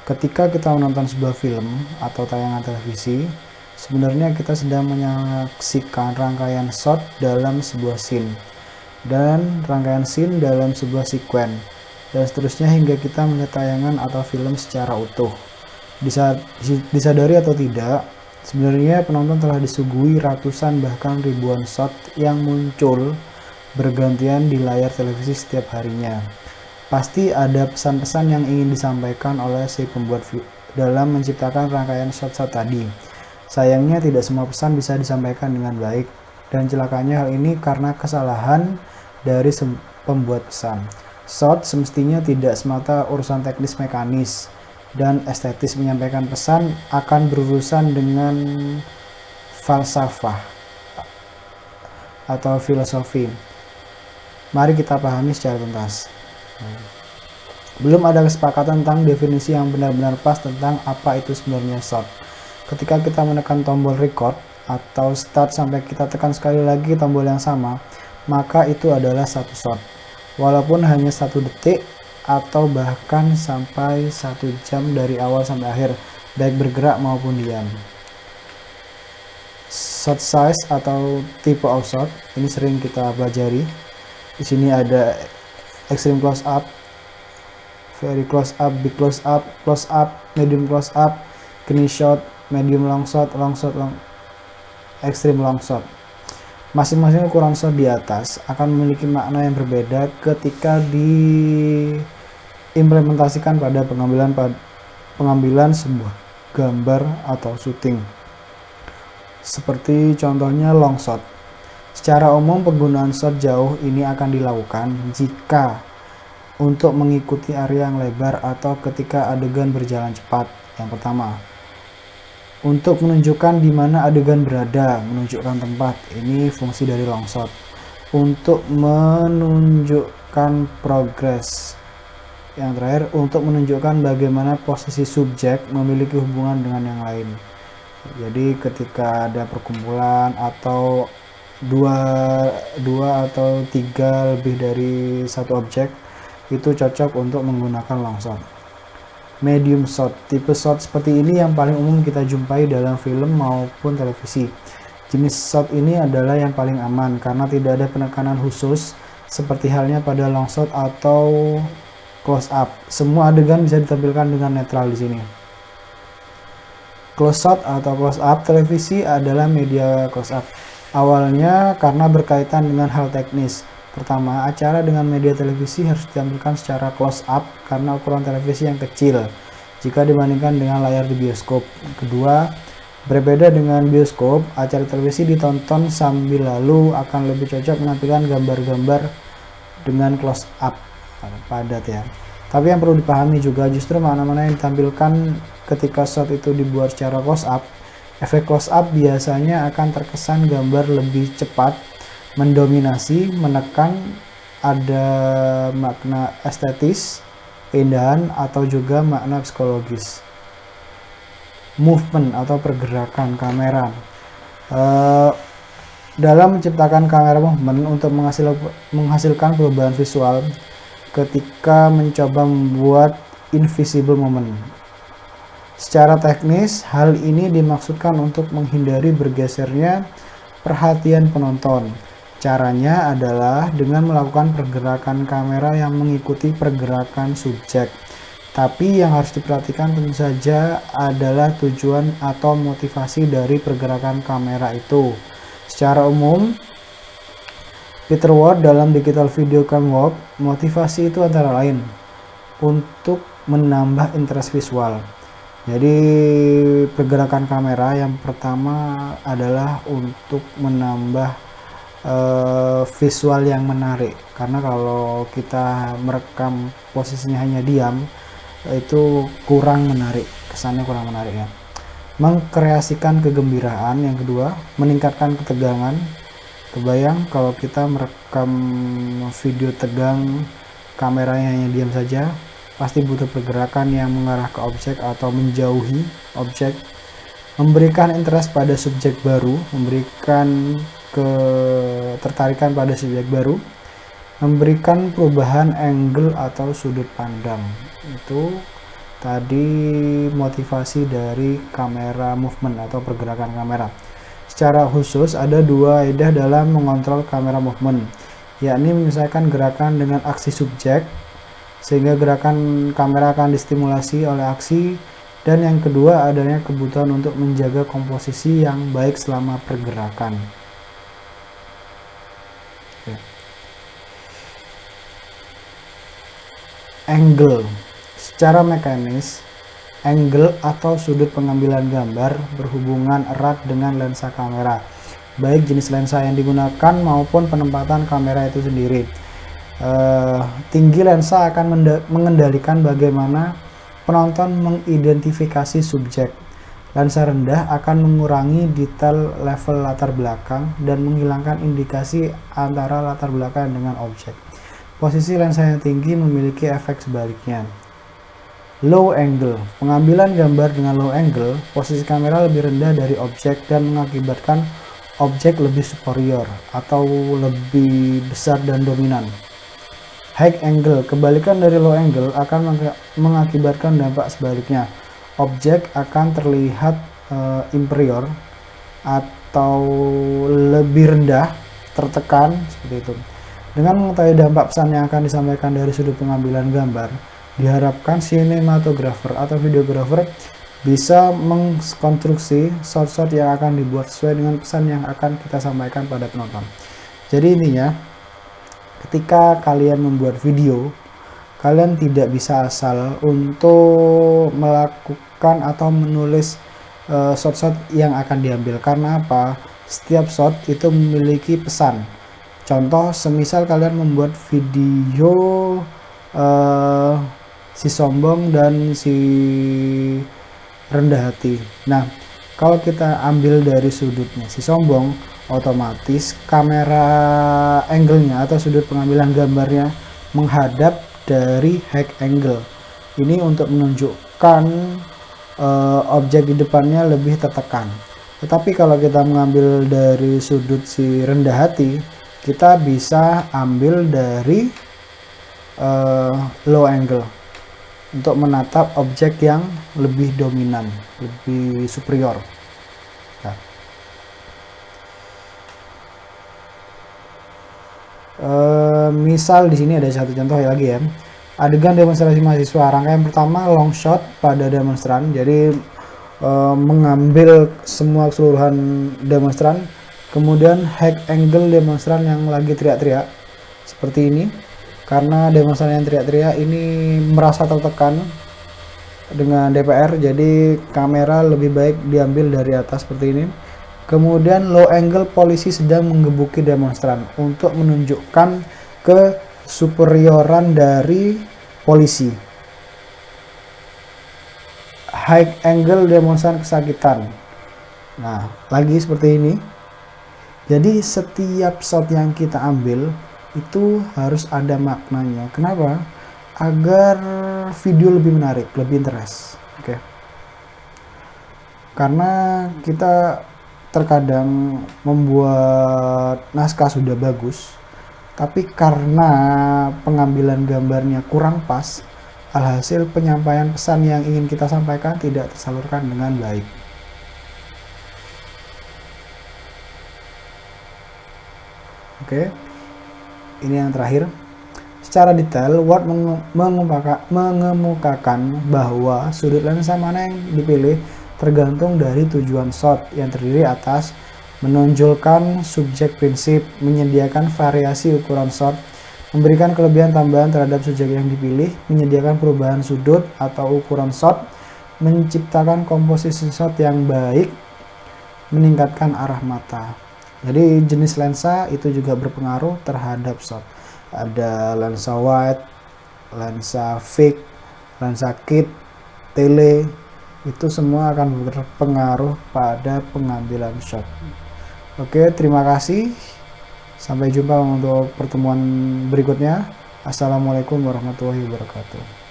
Ketika kita menonton sebuah film atau tayangan televisi, sebenarnya kita sedang menyaksikan rangkaian shot dalam sebuah scene dan rangkaian scene dalam sebuah sekuen dan seterusnya hingga kita melihat tayangan atau film secara utuh. Disadari atau tidak, sebenarnya penonton telah disuguhi ratusan bahkan ribuan shot yang muncul bergantian di layar televisi setiap harinya. Pasti ada pesan-pesan yang ingin disampaikan oleh si pembuat dalam menciptakan rangkaian shot-shot tadi. Sayangnya tidak semua pesan bisa disampaikan dengan baik, dan celakanya hal ini karena kesalahan dari pembuat pesan. Shot semestinya tidak semata urusan teknis mekanis dan estetis. Menyampaikan pesan akan berurusan dengan falsafah atau filosofi. Mari kita pahami secara tuntas. Belum ada kesepakatan tentang definisi yang benar-benar pas tentang apa itu sebenarnya shot. Ketika kita menekan tombol record atau start sampai kita tekan sekali lagi tombol yang sama, maka itu adalah satu shot. Walaupun hanya 1 detik atau bahkan sampai 1 jam dari awal sampai akhir, baik bergerak maupun diam. Shot size atau tipe of shot ini sering kita pelajari. Di sini ada extreme close up, very close up, big close up, medium close up, kini shot, medium long shot, extreme long shot. Masing-masing ukuran shot di atas akan memiliki makna yang berbeda ketika diimplementasikan pada pengambilan sebuah gambar atau syuting. Seperti contohnya long shot. Secara umum penggunaan shot jauh ini akan dilakukan jika untuk mengikuti area yang lebar atau ketika adegan berjalan cepat. Yang pertama, untuk menunjukkan di mana adegan berada, menunjukkan tempat. Ini fungsi dari long shot. Untuk menunjukkan progres. Yang terakhir, untuk menunjukkan bagaimana posisi subjek memiliki hubungan dengan yang lain. Jadi ketika ada perkumpulan atau dua atau tiga lebih dari satu objek, itu cocok untuk menggunakan long shot. Medium shot, tipe shot seperti ini yang paling umum kita jumpai dalam film maupun televisi. Jenis shot ini adalah yang paling aman karena tidak ada penekanan khusus seperti halnya pada long shot atau close up. Semua adegan bisa ditampilkan dengan netral di sini. Close shot atau close up televisi adalah media close up. Awalnya karena berkaitan dengan hal teknis. Pertama, acara dengan media televisi harus ditampilkan secara close up karena ukuran televisi yang kecil jika dibandingkan dengan layar di bioskop. Kedua, berbeda dengan bioskop, acara televisi ditonton sambil lalu akan lebih cocok menampilkan gambar-gambar dengan close up padat ya. Tapi yang perlu dipahami juga justru mana-mana yang ditampilkan ketika shot itu dibuat secara close up, efek close up biasanya akan terkesan gambar lebih cepat, mendominasi, menekan, ada makna estetis, keindahan, atau juga makna psikologis. Movement atau pergerakan kamera. Dalam menciptakan kamera movement untuk menghasilkan perubahan visual ketika mencoba membuat invisible moment. Secara teknis, hal ini dimaksudkan untuk menghindari bergesernya perhatian penonton. Caranya adalah dengan melakukan pergerakan kamera yang mengikuti pergerakan subjek. Tapi yang harus diperhatikan tentu saja adalah tujuan atau motivasi dari pergerakan kamera itu. Secara umum, Peter Ward dalam Digital Video Game Work, motivasi itu antara lain untuk menambah interest visual. Jadi pergerakan kamera yang pertama adalah untuk menambah visual yang menarik, karena kalau kita merekam posisinya hanya diam itu kurang menarik, kesannya kurang menarik ya. Mengkreasikan kegembiraan. Yang kedua, meningkatkan ketegangan. Kebayang kalau kita merekam video tegang, kameranya hanya diam saja, pasti butuh pergerakan yang mengarah ke objek atau menjauhi objek. Memberikan interest pada subjek baru, memberikan ketertarikan pada subjek baru, memberikan perubahan angle atau sudut pandang. Itu tadi motivasi dari kamera movement atau pergerakan kamera. Secara khusus ada dua kaidah dalam mengontrol kamera movement, yakni menyesuaikan gerakan dengan aksi subjek sehingga gerakan kamera akan distimulasi oleh aksi, dan yang kedua adanya kebutuhan untuk menjaga komposisi yang baik selama pergerakan. Angle. Secara mekanis, angle atau sudut pengambilan gambar berhubungan erat dengan lensa kamera, baik jenis lensa yang digunakan maupun penempatan kamera itu sendiri. Tinggi lensa akan mengendalikan bagaimana penonton mengidentifikasi subjek. Lensa rendah akan mengurangi detail level latar belakang dan menghilangkan indikasi antara latar belakang dengan objek. Posisi lensa yang tinggi memiliki efek sebaliknya. Low angle. Pengambilan gambar dengan low angle, posisi kamera lebih rendah dari objek dan mengakibatkan objek lebih superior atau lebih besar dan dominan. High angle. Kebalikan dari low angle akan mengakibatkan dampak sebaliknya. Objek akan terlihat inferior atau lebih rendah, tertekan, seperti itu. Dengan mengetahui dampak pesan yang akan disampaikan dari sudut pengambilan gambar, diharapkan sinematografer atau videografer bisa mengkonstruksi shot-shot yang akan dibuat sesuai dengan pesan yang akan kita sampaikan pada penonton. Jadi intinya, ketika kalian membuat video, kalian tidak bisa asal untuk melakukan atau menulis shot-shot yang akan diambil. Karena apa? Setiap shot itu memiliki pesan. Contoh, semisal kalian membuat video si sombong dan si rendah hati. Nah, kalau kita ambil dari sudutnya si sombong, otomatis kamera angle-nya atau sudut pengambilan gambarnya menghadap dari high angle. Ini untuk menunjukkan objek di depannya lebih tertekan. Tetapi kalau kita mengambil dari sudut si rendah hati, kita bisa ambil dari low angle untuk menatap objek yang lebih dominan, lebih superior. Nah, misal di sini ada satu contoh lagi ya. Adegan demonstrasi mahasiswa. Rangkaian pertama long shot pada demonstran. Jadi mengambil semua keseluruhan demonstran. Kemudian high angle demonstran yang lagi teriak-teriak seperti ini, karena demonstran yang teriak-teriak ini merasa tertekan dengan DPR, jadi kamera lebih baik diambil dari atas seperti ini. Kemudian low angle, polisi sedang menggebuki demonstran untuk menunjukkan kesuperioran dari polisi. High angle, demonstran kesakitan. Nah, lagi seperti ini. Jadi setiap shot yang kita ambil itu harus ada maknanya. Kenapa? Agar video lebih menarik, lebih interest. Oke. Karena kita terkadang membuat naskah sudah bagus, tapi karena pengambilan gambarnya kurang pas, alhasil penyampaian pesan yang ingin kita sampaikan tidak tersalurkan dengan baik. Oke, ini yang terakhir. Secara detail, Ward mengemukakan bahwa sudut lensa mana yang dipilih tergantung dari tujuan shot yang terdiri atas menonjolkan subjek prinsip, menyediakan variasi ukuran shot, memberikan kelebihan tambahan terhadap subjek yang dipilih, menyediakan perubahan sudut atau ukuran shot, menciptakan komposisi shot yang baik, meningkatkan arah mata. Jadi jenis lensa itu juga berpengaruh terhadap shot. Ada lensa wide, lensa fix, lensa kit, tele, itu semua akan berpengaruh pada pengambilan shot. Oke, terima kasih. Sampai jumpa untuk pertemuan berikutnya. Assalamualaikum warahmatullahi wabarakatuh.